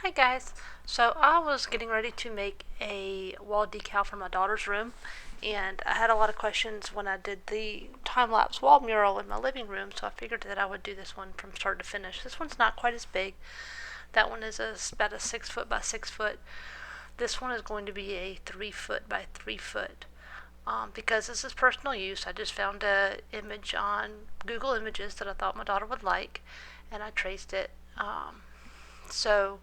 Hi guys, so I was getting ready to make a wall decal for my daughter's room, and I had a lot of questions when I did the time-lapse wall mural in my living room, so I figured that I would do this one from start to finish. This one's not quite as big. That one is about a 6 foot by 6 foot. This one is going to be a 3 foot by 3 foot. Because this is personal use, I just found an image on Google Images that I thought my daughter would like, and I traced it. So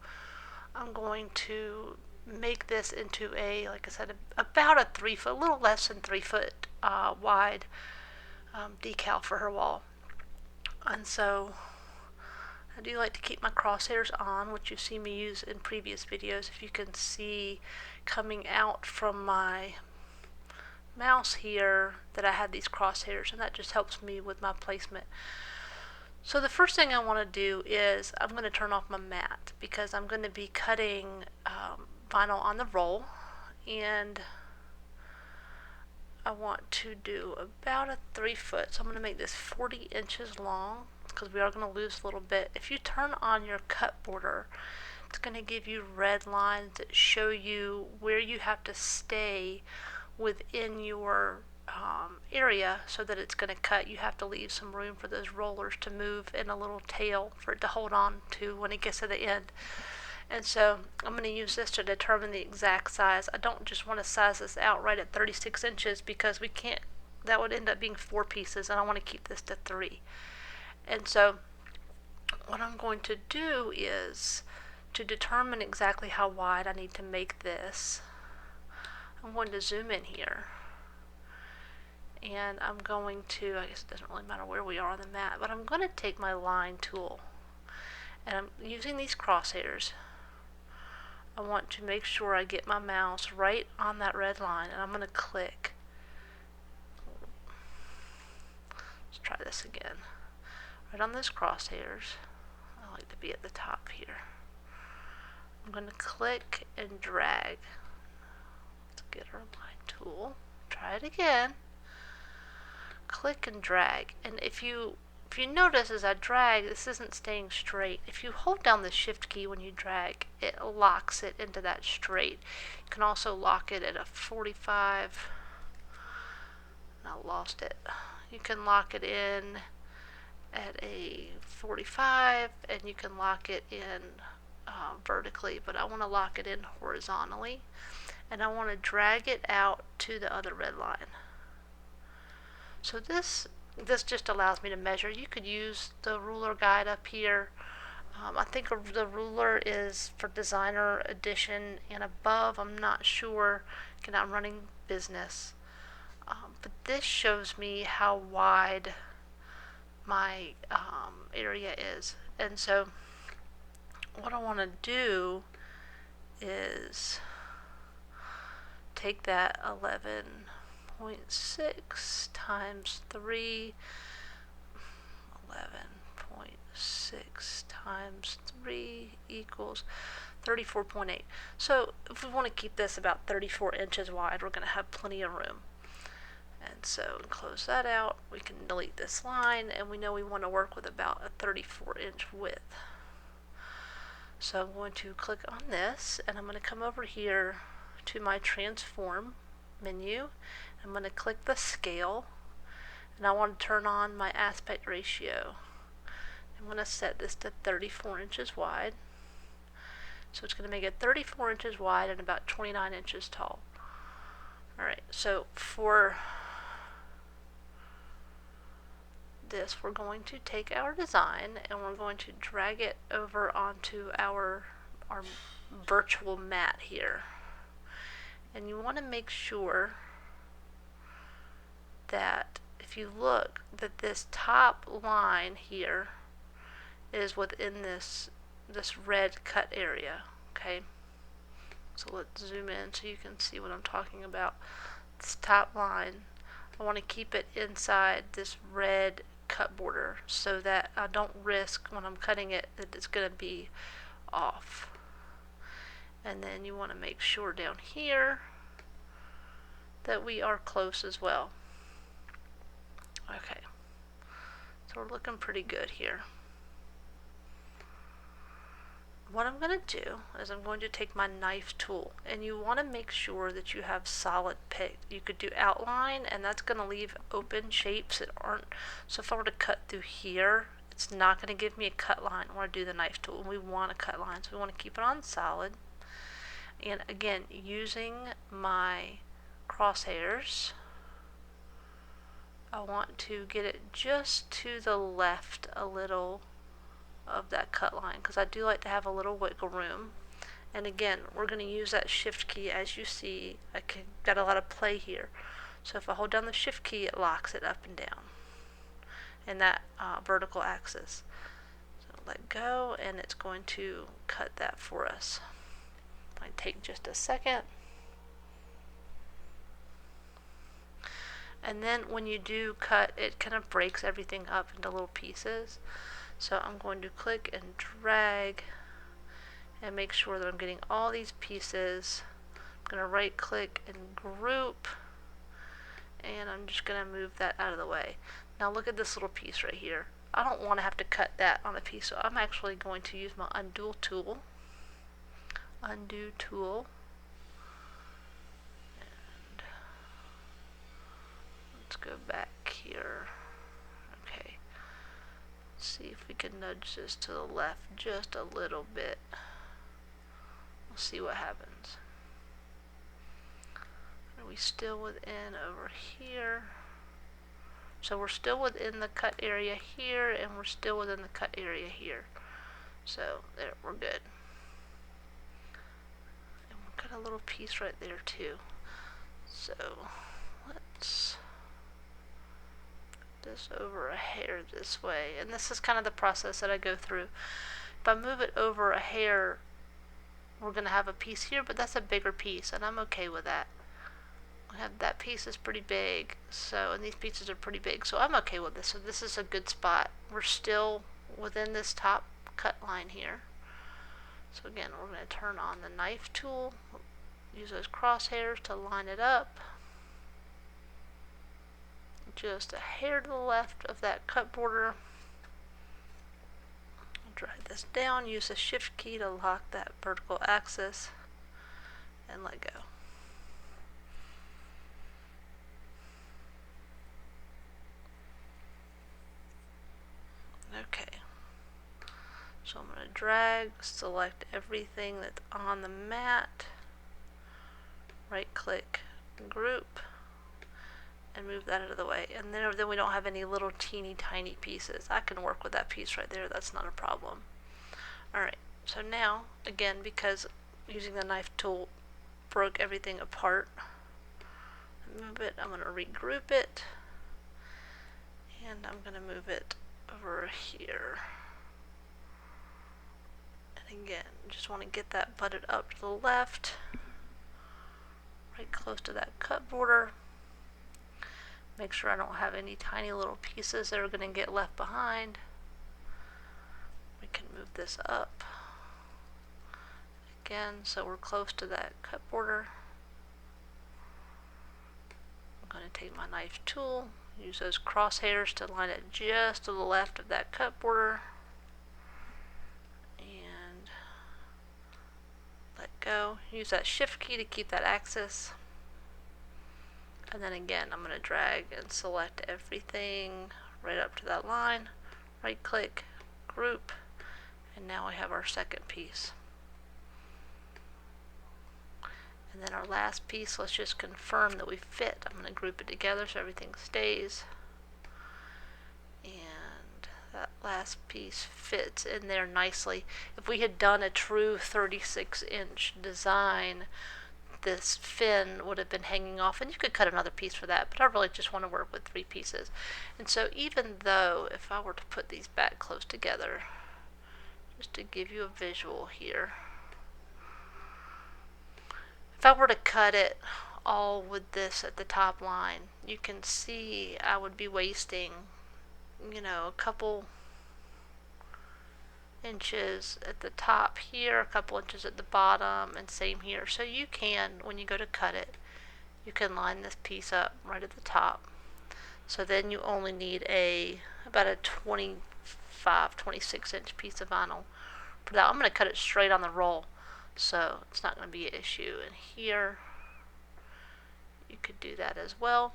I'm going to make this into a, like I said, about a 3 foot, a little less than 3 foot wide decal for her wall. And so I do like to keep my crosshairs on, which you've seen me use in previous videos. If you can see coming out from my mouse here that I have these crosshairs, and that just helps me with my placement. So the first thing I want to do is I'm going to turn off my mat because I'm going to be cutting vinyl on the roll, and I want to do about a 3 foot. So I'm going to make this 40 inches long because we are going to lose a little bit. If you turn on your cut border, it's going to give you red lines that show you where you have to stay within your area so that it's going to cut. You have to leave some room for those rollers to move in a little tail for it to hold on to when it gets to the end. And so I'm going to use this to determine the exact size. I don't just want to size this out right at 36 inches because we can't, that would end up being 4 pieces, and I want to keep this to 3. And so what I'm going to do is to determine exactly how wide I need to make this, I'm going to zoom in here, and I'm going to, I guess it doesn't really matter where we are on the mat, but I'm going to take my line tool, and I'm using these crosshairs. I want to make sure I get my mouse right on that red line, and I'm going to click. Let's try this again. Right on those crosshairs. I like to be at the top here. I'm going to click and drag. Let's get our line tool. Try it again. Click and drag. And if you notice as I drag, this isn't staying straight. If you hold down the shift key when you drag, it locks it into that straight. You can also lock it at a 45. I lost it. You can lock it in at a 45, and you can lock it in vertically, but I want to lock it in horizontally, and I want to drag it out to the other red line. So this just allows me to measure. You could use the ruler guide up here. I think the ruler is for designer edition and above. I'm not sure. Again, I'm running business. But this shows me how wide my area is. And so what I want to do is take that 11.6 times 3, 11.6 times 3 equals 34.8. So if we want to keep this about 34 inches wide, we're going to have plenty of room. And so close that out. We can delete this line, and we know we want to work with about a 34-inch width. So I'm going to click on this, and I'm going to come over here to my transform menu. I'm going to click the scale, and I want to turn on my aspect ratio. I'm going to set this to 34 inches wide. So it's going to make it 34 inches wide and about 29 inches tall. Alright, so for this, we're going to take our design and we're going to drag it over onto our virtual mat here. And you want to make sure that if you look, that this top line here is within this red cut area. Okay, so let's zoom in so you can see what I'm talking about. This top line, I want to keep it inside this red cut border so that I don't risk when I'm cutting it that it's going to be off. And then you want to make sure down here that we are close as well. Okay, so we're looking pretty good here. what I'm going to do is I'm going to take my knife tool, and you want to make sure that you have solid picked. You could do outline, and that's going to leave open shapes that aren't, so if I were to cut through here, it's not going to give me a cut line when I do the knife tool, and we want a cut line, so we want to keep it on solid. And again, using my crosshairs, I want to get it just to the left a little of that cut line, because I do like to have a little wiggle room. And again, we're going to use that shift key. As you see, I got a lot of play here. So if I hold down the shift key, it locks it up and down in that vertical axis. So let go, and it's going to cut that for us. Might take just a second. And then when you do cut, it kind of breaks everything up into little pieces. So I'm going to click and drag and make sure that I'm getting all these pieces. I'm going to right click and group, and I'm just going to move that out of the way. Now look at this little piece right here. I don't want to have to cut that on a piece, so I'm actually going to use my undo tool. Undo tool. And let's go back here. Okay. Let's see if we can nudge this to the left just a little bit. We'll see what happens. Are we still within over here? So we're still within the cut area here, and we're still within the cut area here. So there, we're good. And we've got a little piece right there too. So let's put this over a hair this way. And this is kind of the process that I go through. If I move it over a hair, we're going to have a piece here, but that's a bigger piece, and I'm okay with that. We have that piece is pretty big, so, and these pieces are pretty big, so I'm okay with this. So this is a good spot. We're still within this top cut line here. So again, we're going to turn on the knife tool, use those crosshairs to line it up. Just a hair to the left of that cut border. Drag this down, use the shift key to lock that vertical axis, and let go. Okay, so I'm going to drag, select everything that's on the mat, right click, group, and move that out of the way. And then we don't have any little teeny tiny pieces. I can work with that piece right there, that's not a problem. Alright, so now, again, because using the knife tool broke everything apart, move it, I'm going to regroup it, and I'm going to move it over here. And again, just want to get that butted up to the left, right close to that cut border. Make sure I don't have any tiny little pieces that are going to get left behind. We can move this up again so we're close to that cut border. I'm going to take my knife tool, use those crosshairs to line it just to the left of that cut border, and let go. Use that shift key to keep that axis. And then again, I'm going to drag and select everything right up to that line, right click, group, and now we have our second piece. And then our last piece, let's just confirm that we fit. I'm going to group it together so everything stays. And that last piece fits in there nicely. If we had done a true 36-inch design, this fin would have been hanging off, and you could cut another piece for that, but I really just want to work with 3 pieces. And so even though, if I were to put these back close together, just to give you a visual here, if I were to cut it all with this at the top line, you can see I would be wasting, you know, a couple inches at the top here, a couple inches at the bottom, and same here. So you can, when you go to cut it, you can line this piece up right at the top. So then you only need about a 25, 26 inch piece of vinyl for that. I'm going to cut it straight on the roll, so it's not going to be an issue. And here, you could do that as well.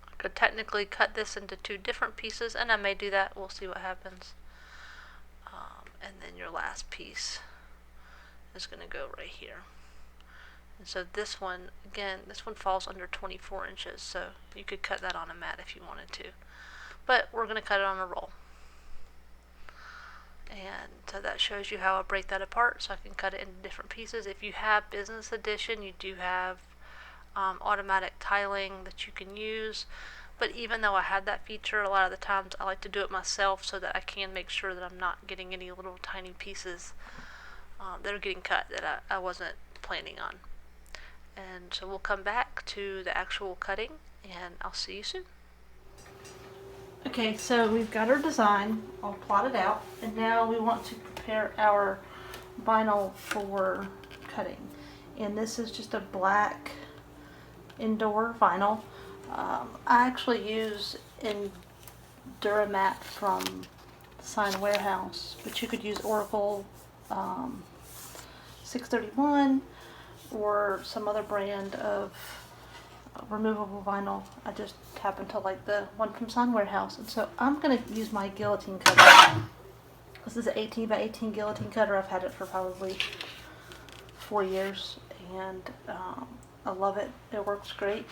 I could technically cut this into 2 different pieces, and I may do that. We'll see what happens. And then your last piece is going to go right here. And so this one, again, this one falls under 24 inches, so you could cut that on a mat if you wanted to. But we're going to cut it on a roll. And so that shows you how I break that apart, so I can cut it into different pieces. If you have business edition, you do have automatic tiling that you can use. But even though I had that feature, a lot of the times I like to do it myself so that I can make sure that I'm not getting any little tiny pieces that are getting cut that I wasn't planning on. And so we'll come back to the actual cutting, and I'll see you soon. Okay, so we've got our design all plotted out, and now we want to prepare our vinyl for cutting. And this is just a black indoor vinyl. I actually use Duramat from Sign Warehouse, but you could use Oracle 631 or some other brand of removable vinyl. I just happen to like the one from Sign Warehouse, and so I'm going to use my guillotine cutter. This is an 18 by 18 guillotine cutter. I've had it for probably 4 years, and I love it. It works great.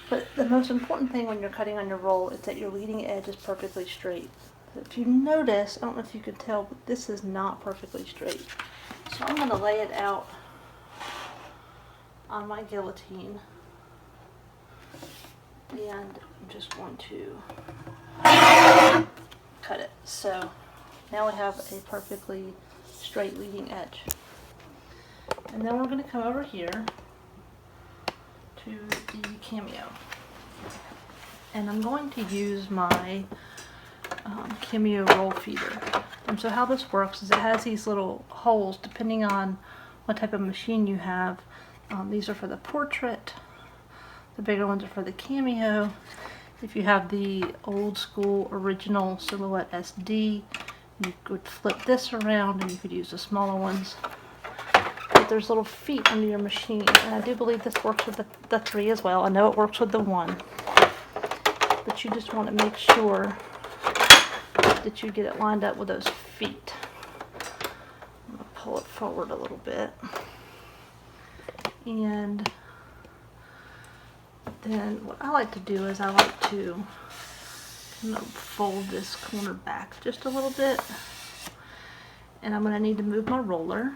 But the most important thing when you're cutting on your roll is that your leading edge is perfectly straight. So if you notice, I don't know if you can tell, but this is not perfectly straight. So I'm going to lay it out on my guillotine, and I'm just going to cut it. So now we have a perfectly straight leading edge. And then we're going to come over here to the Cameo, and I'm going to use my Cameo roll feeder. And so how this works is it has these little holes depending on what type of machine you have. These are for the portrait, the bigger ones are for the Cameo. If you have the old school original Silhouette SD, you could flip this around and you could use the smaller ones. There's little feet under your machine, and I do believe this works with the 3 as well. I know it works with the 1, but you just want to make sure that you get it lined up with those feet. I'm going to pull it forward a little bit, and then what I like to do is I like to kind of fold this corner back just a little bit, and I'm going to need to move my roller.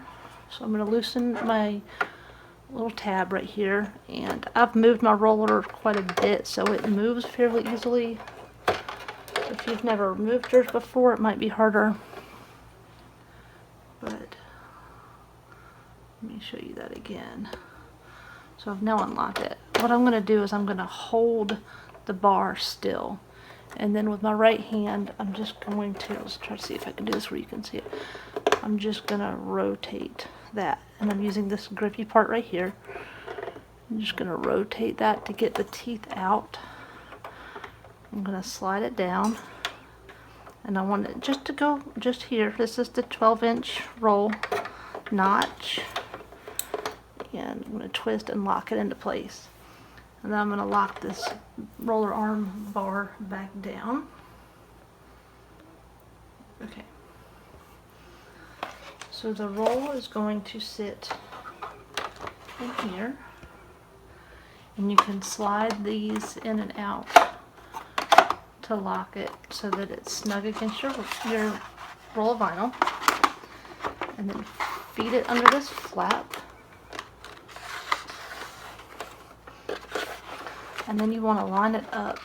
So I'm going to loosen my little tab right here, and I've moved my roller quite a bit so it moves fairly easily. If you've never moved yours before, it might be harder, but let me show you that again. So I've now unlocked it. What I'm going to do is I'm going to hold the bar still, and then with my right hand I'm just going to, let's try to see if I can do this where you can see it. I'm just going to rotate that, and I'm using this grippy part right here. I'm just going to rotate that to get the teeth out. I'm going to slide it down, and I want it just to go just here. This is the 12-inch roll notch, and I'm going to twist and lock it into place. And then I'm going to lock this roller arm bar back down. Okay. So the roll is going to sit in here, and you can slide these in and out to lock it so that it's snug against your roll of vinyl, and then feed it under this flap, and then you want to line it up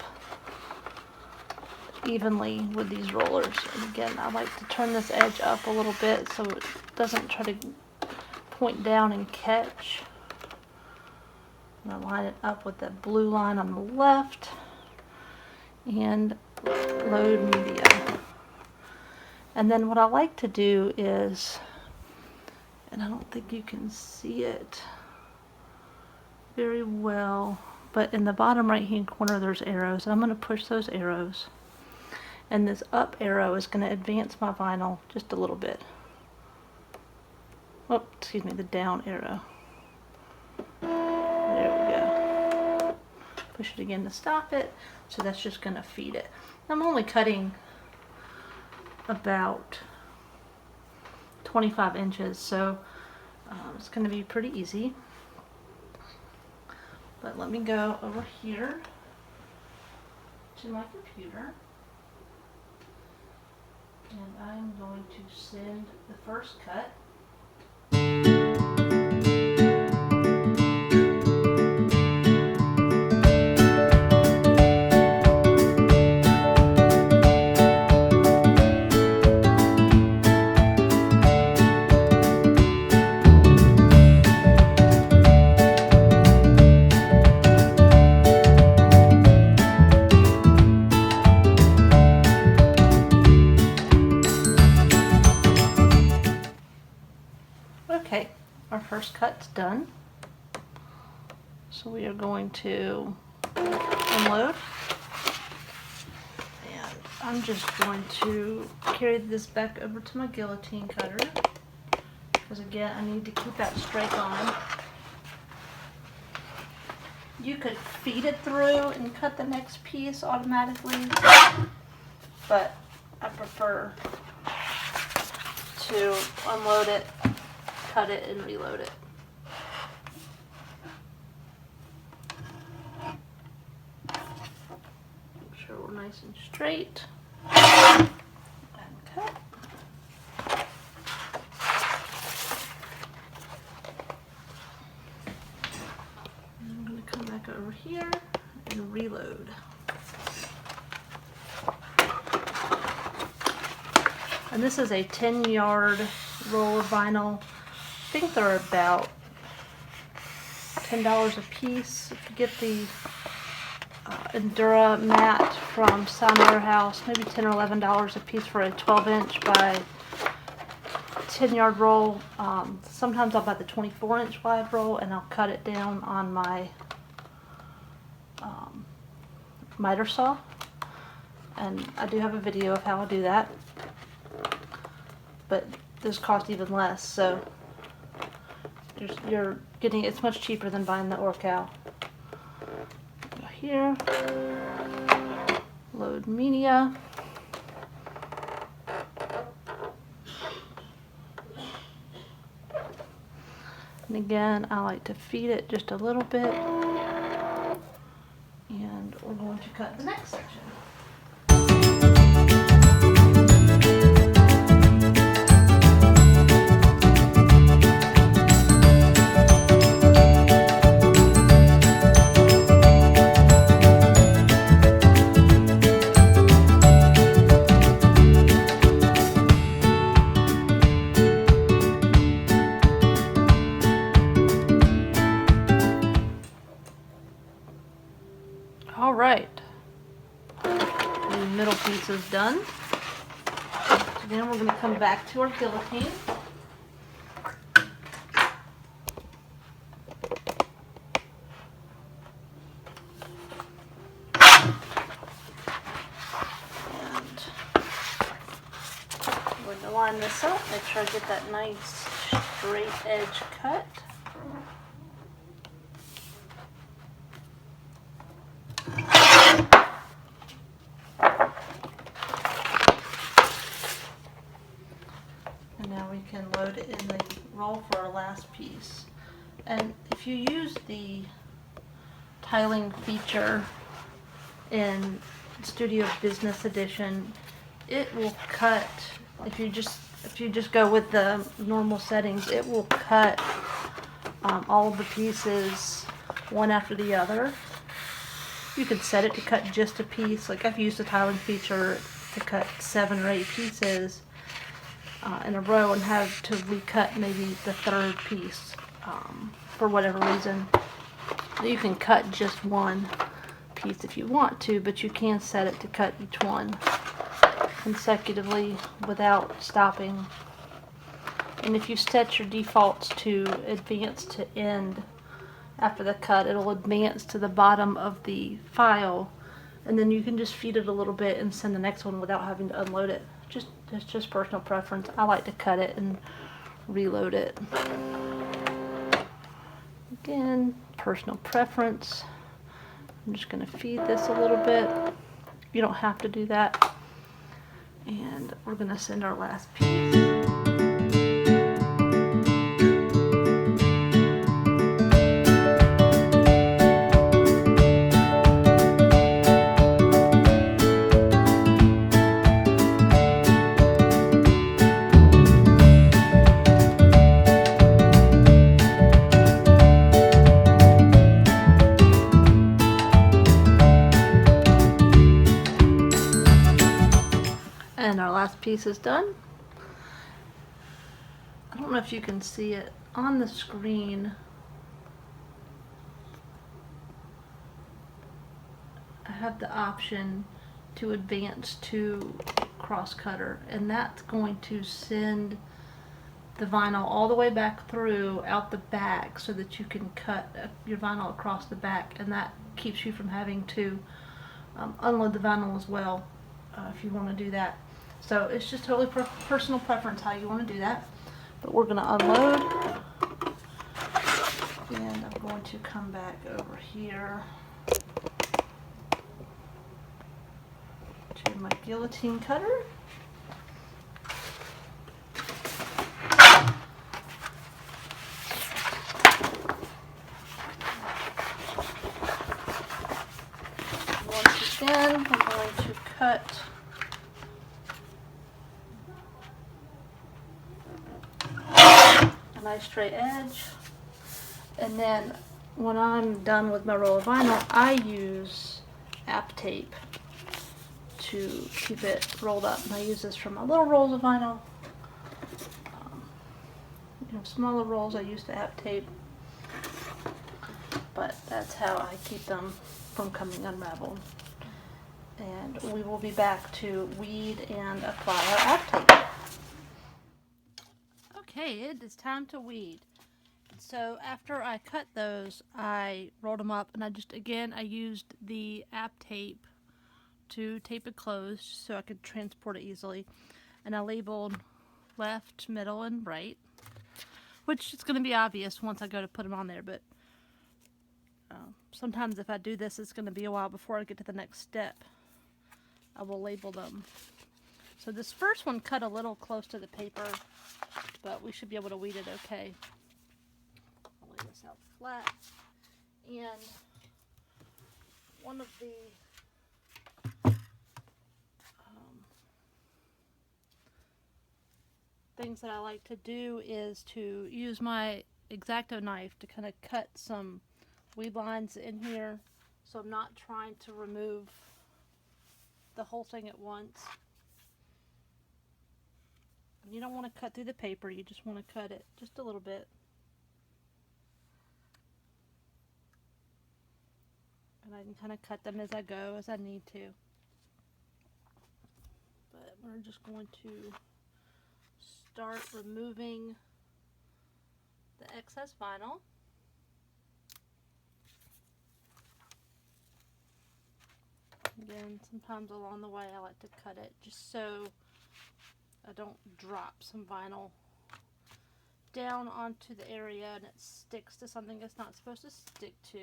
evenly with these rollers. And again, I like to turn this edge up a little bit so it doesn't try to point down and catch. I'm going to line it up with that blue line on the left and load media. And then what I like to do is, and I don't think you can see it very well, but in the bottom right hand corner there's arrows. I'm going to push those arrows, and this up arrow is going to advance my vinyl just a little bit. oh, excuse me, the down arrow. There we go. Push it again to stop it. So that's just going to feed it. I'm only cutting about 25 inches, so it's going to be pretty easy. But let me go over here to my computer, and I'm going to send the first cut. Okay, our first cut's done. So we are going to unload. And I'm just going to carry this back over to my guillotine cutter. Because again, I need to keep that straight on. You could feed it through and cut the next piece automatically, but I prefer to unload it, cut it, and reload it. Make sure we're nice and straight. And cut. And I'm going to come back over here and reload. And this is a 10-yard roll of vinyl. I think they're about $10 a piece. If you get the Endura mat from Sound Warehouse, maybe $10 or $11 a piece for a 12-inch by 10-yard roll. Sometimes I'll buy the 24-inch wide roll and I'll cut it down on my miter saw. And I do have a video of how I do that. But this costs even less, so you're getting, it's much cheaper than buying the Orcal. Go here, load media. And again, I like to feed it just a little bit. And we're going to cut the next section. All right, the middle piece is done. So then we're going to come back to our guillotine. And I'm going to line this up, make sure I get that nice straight edge cut. We can load it in the roll for our last piece. And if you use the tiling feature in Studio Business Edition, it will cut, if you just go with the normal settings, it will cut all of the pieces one after the other. You can set it to cut just a piece. Like I've used the tiling feature to cut 7 or 8 pieces in a row and have to recut maybe the third piece for whatever reason. You can cut just one piece if you want to, but you can set it to cut each one consecutively without stopping. And if you set your defaults to advance to end after the cut, it'll advance to the bottom of the file, and then you can just feed it a little bit and send the next one without having to unload it. It's just personal preference. I like to cut it and reload it. Again, personal preference. I'm just going to feed this a little bit. You don't have to do that. And we're going to send our last piece. And our last piece is done. I don't know if you can see it on the screen. I have the option to advance to cross cutter, and that's going to send the vinyl all the way back through out the back so that you can cut your vinyl across the back, and that keeps you from having to unload the vinyl as well if you want to do that. So it's just totally personal preference how you want to do that. But we're going to unload, and I'm going to come back over here to my guillotine cutter. Once again, I'm going to cut a nice straight edge, and then when I'm done with my roll of vinyl, I use app tape to keep it rolled up, and I use this for my little rolls of vinyl. Smaller rolls I use the app tape, but that's how I keep them from coming unraveled. And we will be back to weed and apply our app tape. Okay, it is time to weed. So after I cut those, I rolled them up, and I used the app tape to tape it closed so I could transport it easily. And I labeled left, middle, and right, which is going to be obvious once I go to put them on there, but sometimes if I do this, it's going to be a while before I get to the next step. I will label them. So this first one cut a little close to the paper, but we should be able to weed it okay. I'll lay this out flat. And one of the things that I like to do is to use my X-Acto knife to kind of cut some weed lines in here, so I'm not trying to remove the whole thing at once. You don't want to cut through the paper, you just want to cut it just a little bit. And I can kind of cut them as I go, as I need to. But we're just going to start removing the excess vinyl. Again, sometimes along the way I like to cut it just so I don't drop some vinyl down onto the area and it sticks to something it's not supposed to stick to.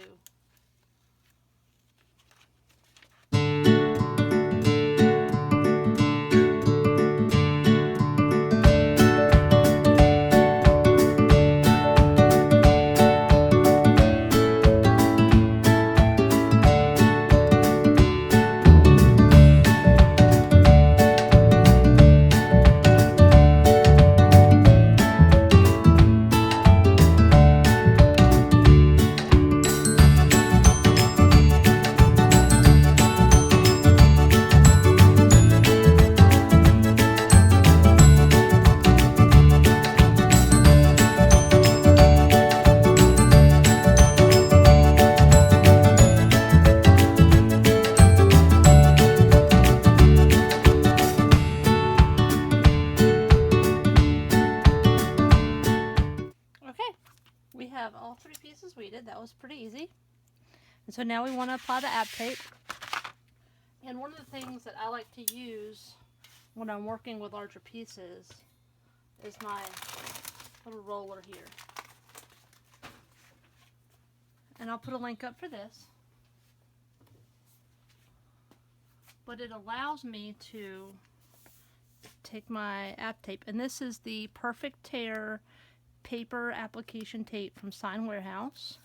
All three pieces weeded. That was pretty easy. And so now we want to apply the app tape. And one of the things that I like to use when I'm working with larger pieces is my little roller here. And I'll put a link up for this. But it allows me to take my app tape, and this is the Perfect Tear paper application tape from Sign Warehouse.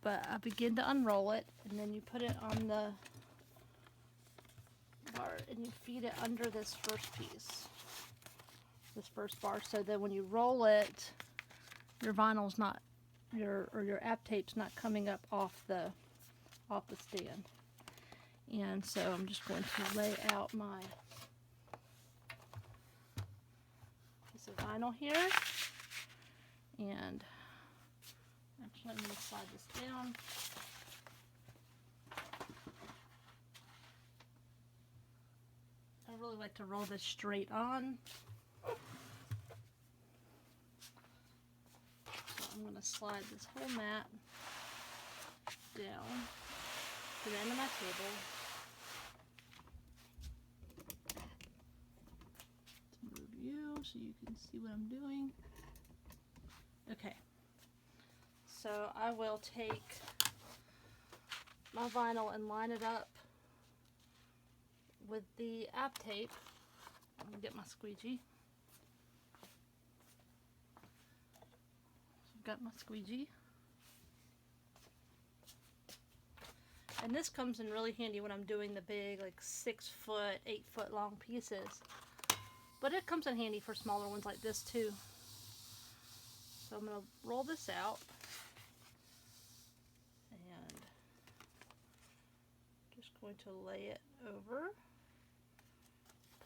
But I begin to unroll it, and then you put it on the bar and you feed it under this first piece, this first bar, so that when you roll it, your vinyl's not, your app tape's not coming up off the stand. And so I'm just going to lay out my piece of vinyl here, and actually I'm going to slide this down. I really like to roll this straight on. So I'm going to slide this whole mat down to the end of my table. To move you so you can see what I'm doing. Okay. So I will take my vinyl and line it up with the app tape. I'm going to get my squeegee. So I've got my squeegee. And this comes in really handy when I'm doing the big, like 6 foot, 8 foot long pieces. But it comes in handy for smaller ones like this too. So I'm going to roll this out. And just going to lay it over.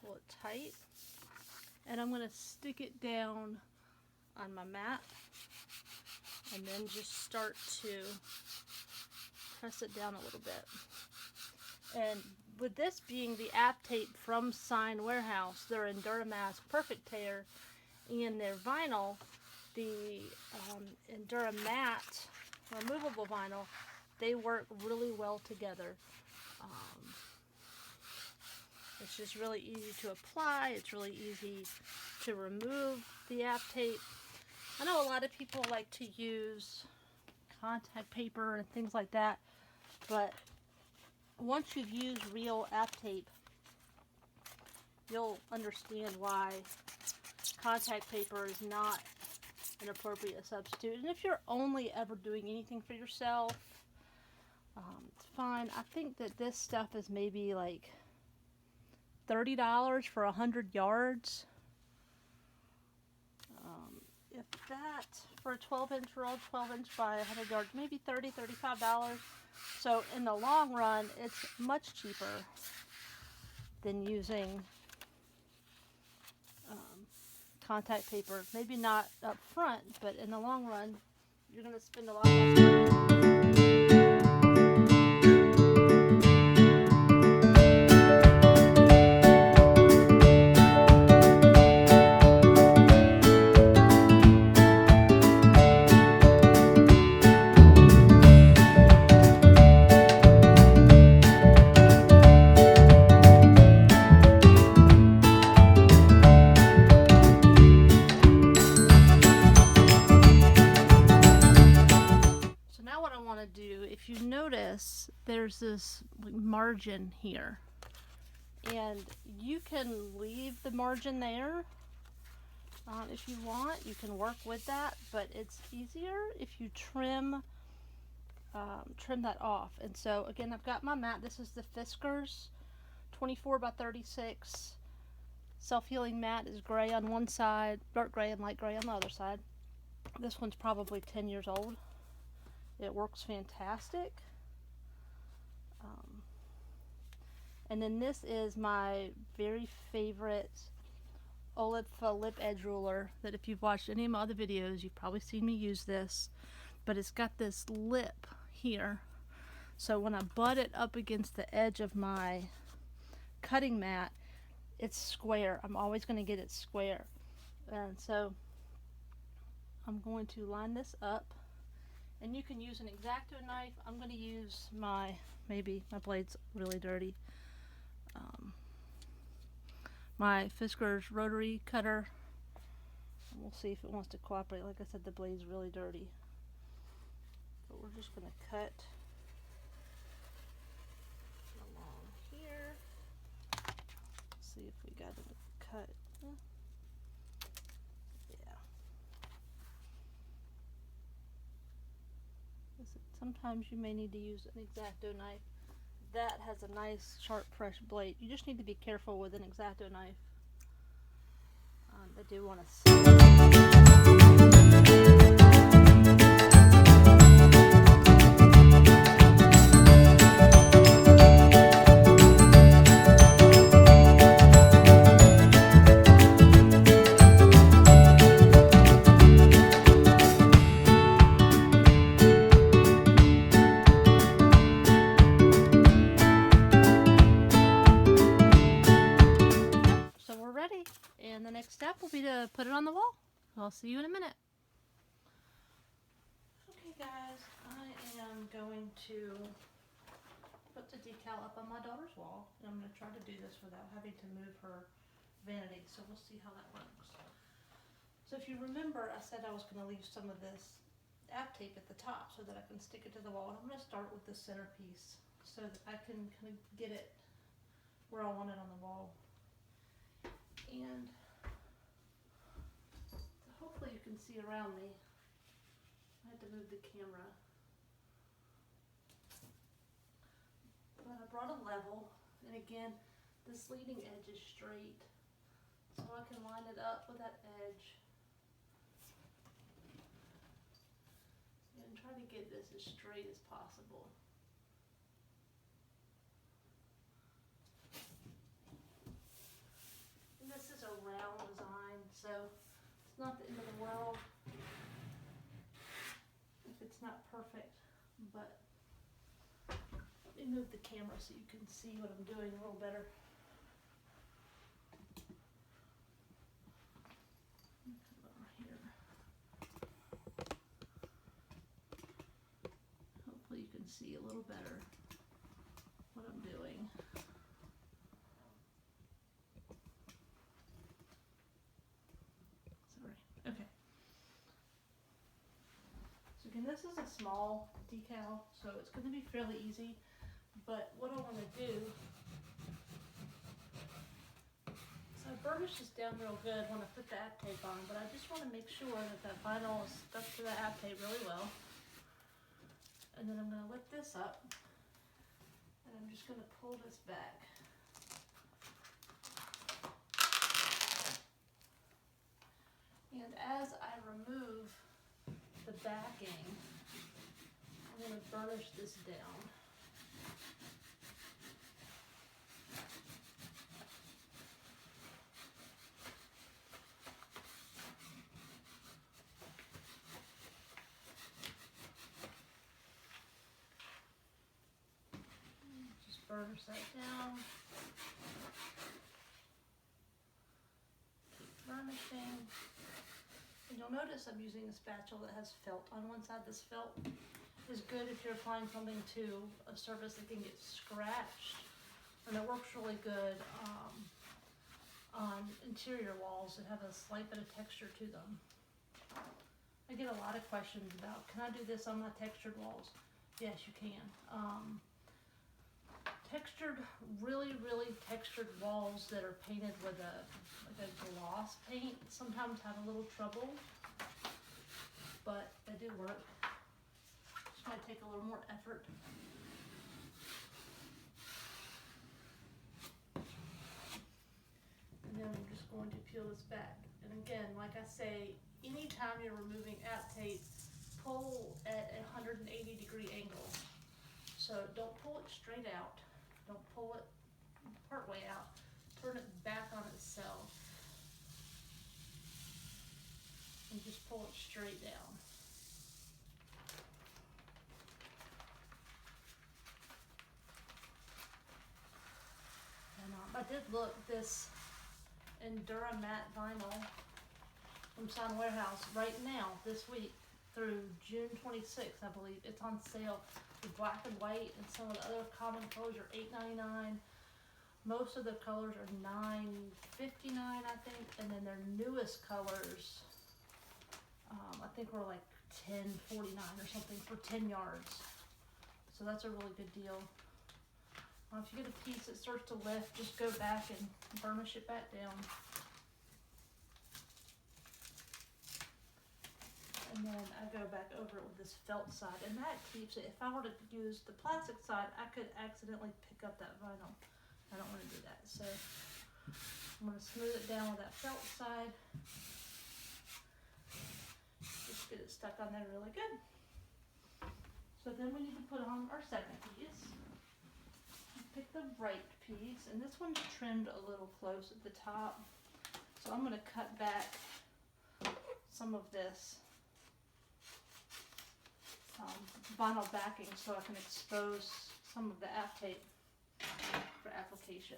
Pull it tight, and I'm going to stick it down on my mat, and then just start to press it down a little bit. And with this being the app tape from Sign Warehouse, their Enduramask Perfect Tear, and their vinyl, the Enduramatte removable vinyl, they work really well together. It's just really easy to apply. It's really easy to remove the app tape. I know a lot of people like to use contact paper and things like that, but once you've used real app tape, you'll understand why contact paper is not an appropriate substitute. And if you're only ever doing anything for yourself, it's fine. I think that this stuff is maybe like $30 for 100 yards. If that, for a 12-inch roll, 12-inch by 100 yards, maybe $30, $35. So in the long run, it's much cheaper than using contact paper. Maybe not up front, but in the long run, you're going to spend a lot less money. There's this margin here, and you can leave the margin there if you want. You can work with that, but it's easier if you trim that off. And so again, I've got my mat. This is the Fiskars 24 by 36 self-healing mat. Is gray on one side, dark gray and light gray on the other side. This one's probably 10 years old. It works fantastic. And then this is my very favorite ElleBee lip edge ruler that if you've watched any of my other videos, you've probably seen me use this. But it's got this lip here. So when I butt it up against the edge of my cutting mat, it's square. I'm always going to get it square. And so I'm going to line this up. And you can use an X-Acto knife. I'm going to use maybe my blade's really dirty. my Fisker's rotary cutter. We'll see if it wants to cooperate. Like I said, the blade's really dirty. But we're just gonna cut along here. See if we got it to cut. Yeah. Sometimes you may need to use an X-Acto knife. That has a nice sharp fresh blade. You just need to be careful with an X-Acto knife. I do want to and the next step will be to put it on the wall. I'll see you in a minute. Okay guys, I am going to put the decal up on my daughter's wall, and I'm going to try to do this without having to move her vanity, so we'll see how that works. So if you remember, I said I was going to leave some of this app tape at the top so that I can stick it to the wall. And I'm going to start with the centerpiece so that I can kind of get it where I want it on the wall. And hopefully you can see around me. I had to move the camera. But I brought a level, and again, this leading edge is straight, so I can line it up with that edge and try to get this as straight as possible. And this is a round design, so it's not the end of the world if it's not perfect, but let me move the camera so you can see what I'm doing a little better. Come over here. Hopefully you can see a little better what I'm doing. Okay. So again, this is a small decal, so it's going to be fairly easy. But what I want to do, so I burnish this down real good when I put the app tape on, but I just want to make sure that that vinyl is stuck to the app tape really well. And then I'm going to lift this up, and I'm just going to pull this back. And as I remove the backing, I'm going to burnish this down. Just burnish that down. Keep burnishing. And you'll notice I'm using a spatula that has felt on one side. This felt is good if you're applying something to a surface that can get scratched. And it works really good on interior walls that have a slight bit of texture to them. I get a lot of questions about, can I do this on my textured walls? Yes, you can. Textured, really textured walls that are painted with like a gloss paint sometimes have a little trouble, but they do work. Just might take a little more effort. And then I'm just going to peel this back. And again, like I say, anytime you're removing app tape, pull at a 180-degree angle. So don't pull it straight out. Don't pull it part way out. Turn it back on itself. And just pull it straight down. And I did look this Endura matte vinyl from Sign Warehouse right now, this week, through June 26th, I believe. It's on sale. The black and white and some of the other common colors are $8.99. Most of the colors are $9.50 I think, and then their newest colors, I think were like $10.49 or something for 10 yards. So that's a really good deal. If you get a piece that starts to lift, just go back and burnish it back down. And then I go back over it with this felt side, and that keeps it. If I were to use the plastic side, I could accidentally pick up that vinyl. I don't want to do that. So I'm going to smooth it down with that felt side. Just get it stuck on there really good. So then we need to put on our second piece. Pick the right piece, and this one's trimmed a little close at the top. So I'm going to cut back some of this vinyl backing so I can expose some of the app tape for application.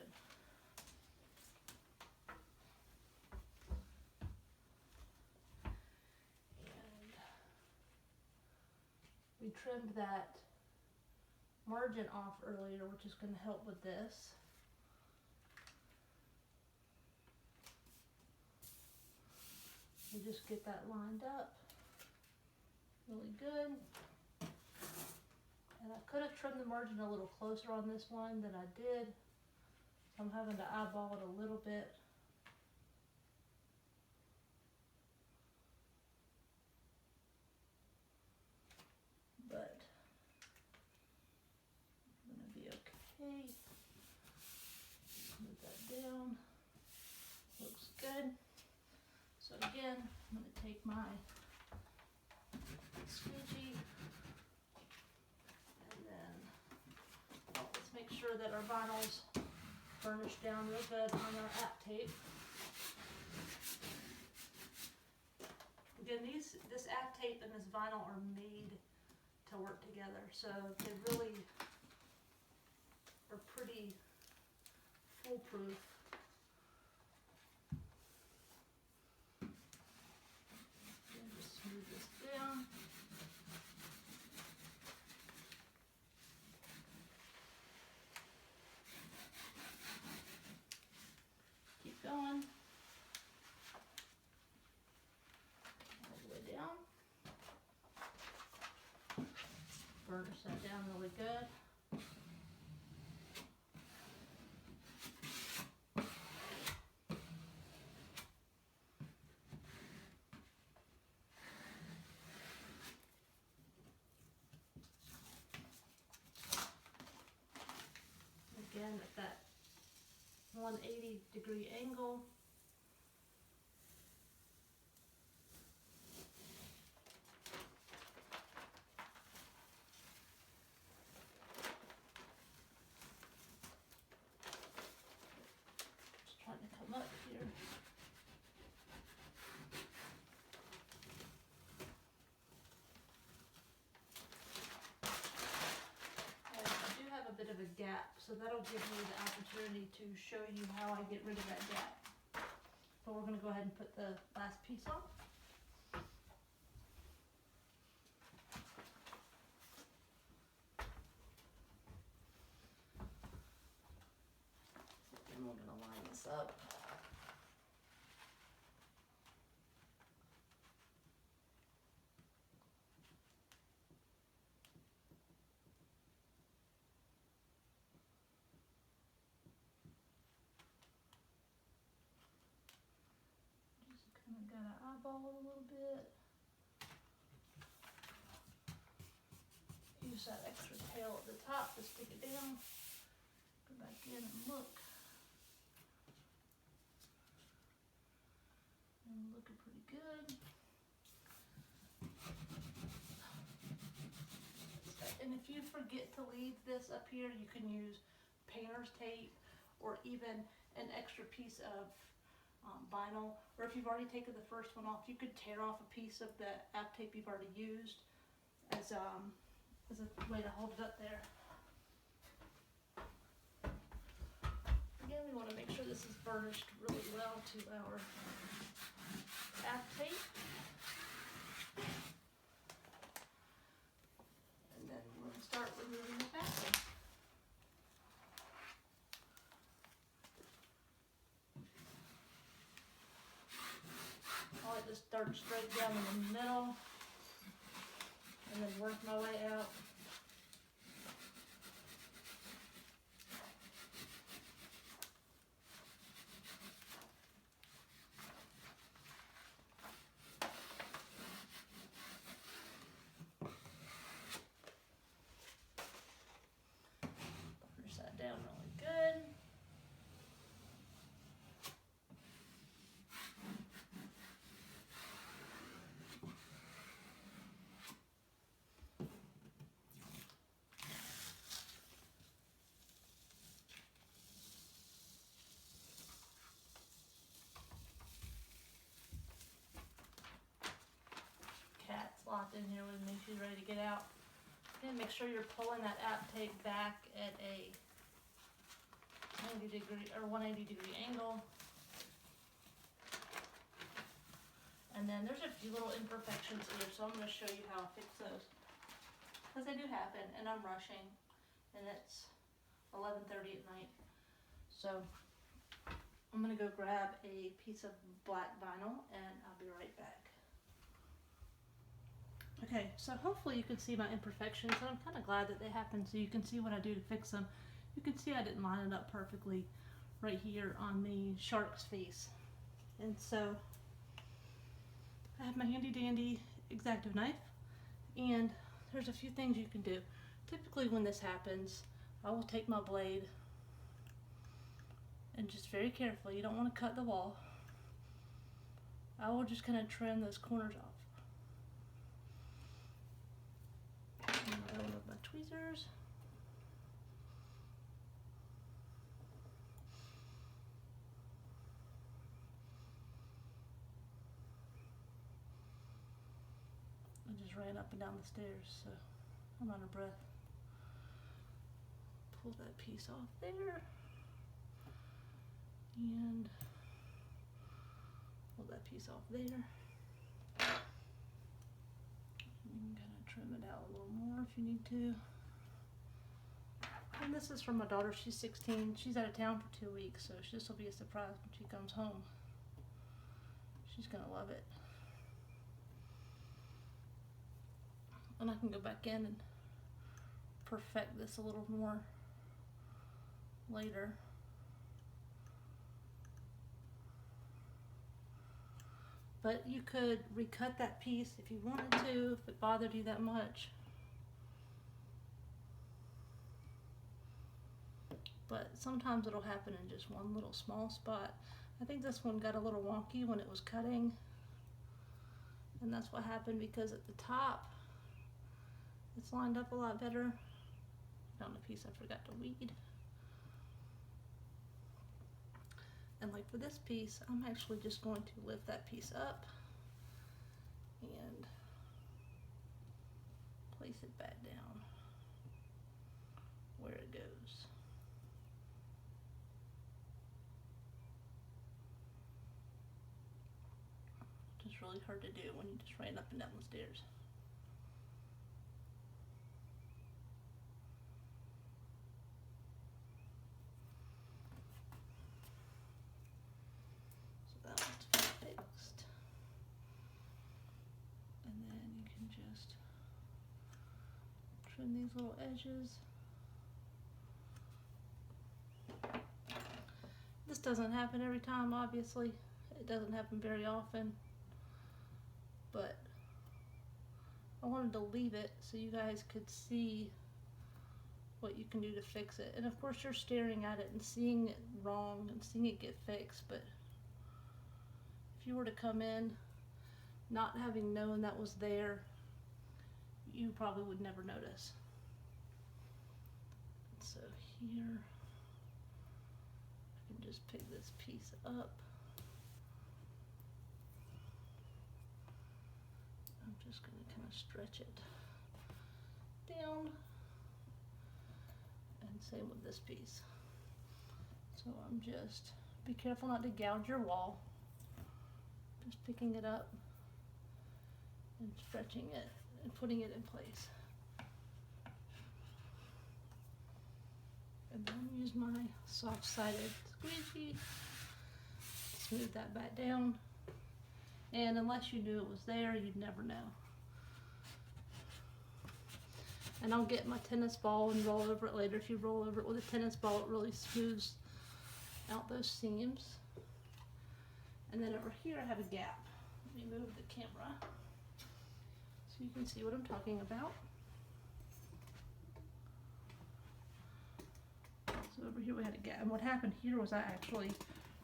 And we trimmed that margin off earlier, which is going to help with this. You just get that lined up really good. And I could have trimmed the margin a little closer on this one than I did. So I'm having to eyeball it a little bit. But I'm going to be okay. Move that down. Looks good. So again, I'm going to take my squeegee and then let's make sure that our vinyl's burnished down real good on our app tape. Again, this app tape and this vinyl are made to work together, so they really are pretty foolproof. Just smooth this down. Keep going. All the way down. Burnish that down really good. Again, at that 180-degree angle. Just trying to come up here. Have a bit of a gap, so that'll give me the opportunity to show you how I get rid of that gap. But we're going to go ahead and put the last piece on. And we're going to line this up. Kind of got to eyeball it a little bit. Use that extra tail at the top to stick it down. Go back in and look. And looking pretty good. And if you forget to leave this up here, you can use painter's tape or even an extra piece of vinyl, or if you've already taken the first one off, you could tear off a piece of the app tape you've already used as a way to hold it up there. Again, we want to make sure this is burnished really well to our app tape. And then we're going to start removing the backing. to start straight down in the middle and then work my way out. Push that down really good. Cat's locked in here with me. She's ready to get out. Again, make sure you're pulling that app tape back at a 90-degree or 180-degree angle. And then there's a few little imperfections here, so I'm going to show you how I fix those. Because they do happen, and I'm rushing, and it's 11:30 at night. So I'm going to go grab a piece of black vinyl, and I'll be right back. Okay, so hopefully you can see my imperfections, and I'm kind of glad that they happened so you can see what I do to fix them. You can see I didn't line it up perfectly right here on the shark's face. And so I have my handy dandy X-Acto knife, and there's a few things you can do. Typically when this happens, I will take my blade and just very carefully, you don't want to cut the wall, I will just kind of trim those corners off. I'm going with my tweezers. I just ran up and down the stairs, so I'm out of breath. Pull that piece off there. And pull that piece off there. You can kind of trim it out a little more if you need to. And this is from my daughter. She's 16. She's out of town for 2 weeks, so this will be a surprise when she comes home. She's going to love it. And I can go back in and perfect this a little more later. But you could recut that piece if you wanted to, if it bothered you that much. But sometimes it'll happen in just one little small spot. I think this one got a little wonky when it was cutting. And that's what happened because at the top, it's lined up a lot better. Found a piece I forgot to weed. And like for this piece, I'm actually just going to lift that piece up and place it back down where it goes. Just really hard to do when you just ran up and down the stairs. That one's fixed. And then you can just trim these little edges. This doesn't happen every time, obviously. It doesn't happen very often. But I wanted to leave it so you guys could see what you can do to fix it. And of course you're staring at it and seeing it wrong and seeing it get fixed, but if you were to come in not having known that was there, you probably would never notice. So here, I can just pick this piece up. I'm just going to kind of stretch it down, and same with this piece. So I'm just, be careful not to gouge your wall. Just picking it up and stretching it and putting it in place. And then use my soft-sided squeegee, smooth that back down. And unless you knew it was there, you'd never know. And I'll get my tennis ball and roll over it later. If you roll over it with a tennis ball, it really smooths out those seams. And then over here I have a gap. Let me move the camera so you can see what I'm talking about. So over here we had a gap. And what happened here was I actually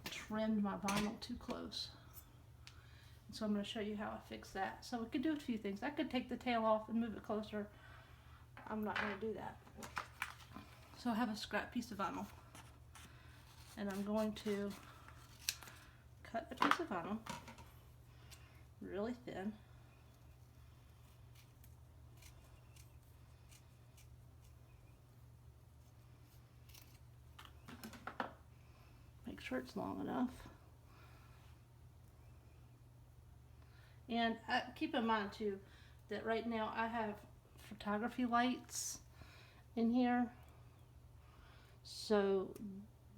trimmed my vinyl too close. And so I'm going to show you how I fix that. So we could do a few things. I could take the tail off and move it closer. I'm not going to do that. So I have a scrap piece of vinyl. And I'm going to cut a piece of vinyl really thin. Make sure it's long enough. And keep in mind too that right now I have photography lights in here. So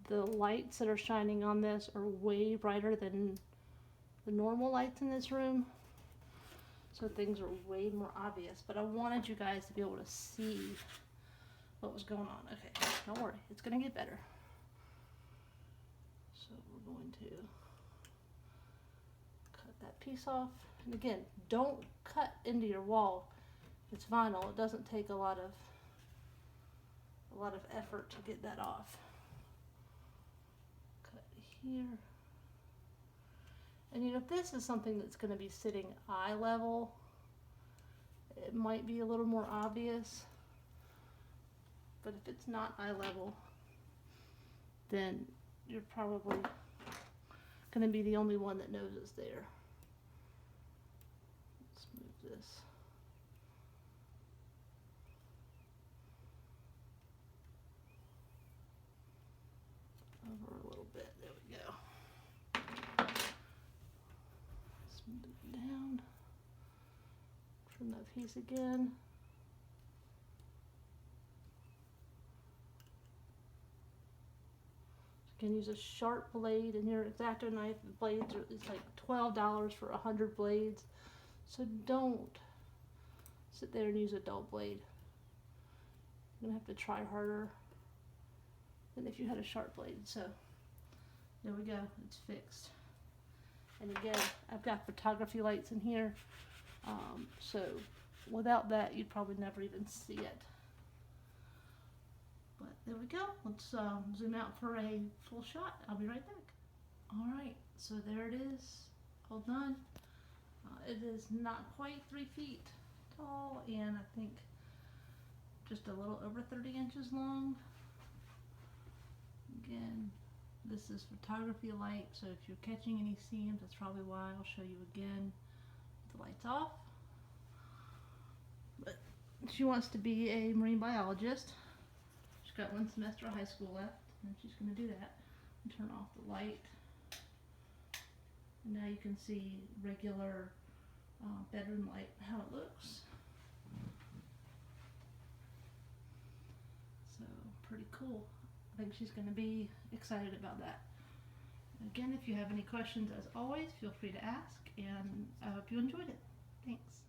the lights that are shining on this are way brighter than the normal lights in this room. So things are way more obvious. But I wanted you guys to be able to see what was going on. Okay, don't worry, it's gonna get better. So we're going to cut that piece off. And again, don't cut into your wall. It's vinyl. It doesn't take a lot of effort to get that off. Cut here. And you know, if this is something that's going to be sitting eye level, it might be a little more obvious. But if it's not eye level, then you're probably going to be the only one that knows it's there. Let's move this. Over a little bit. There we go. Smooth it down. Trim that piece again. You can use a sharp blade, and your X-Acto knife blades are, it's like $12 for 100 blades. So don't sit there and use a dull blade. You're gonna have to try harder than if you had a sharp blade. So there we go, it's fixed. And again, I've got photography lights in here, so without that you'd probably never even see it. But there we go. Let's zoom out for a full shot. I'll be right back. Alright, so there it is, all done. It is not quite 3 feet tall, and I think just a little over 30 inches long. Again, this is photography light, so if you're catching any seams, that's probably why. I'll show you again with the lights off. But she wants to be a marine biologist. She's got 1 semester of high school left, and she's going to do that. And turn off the light. And now you can see regular bedroom light, how it looks. So pretty cool. I think she's going to be excited about that. Again, if you have any questions, as always, feel free to ask, and I hope you enjoyed it. Thanks.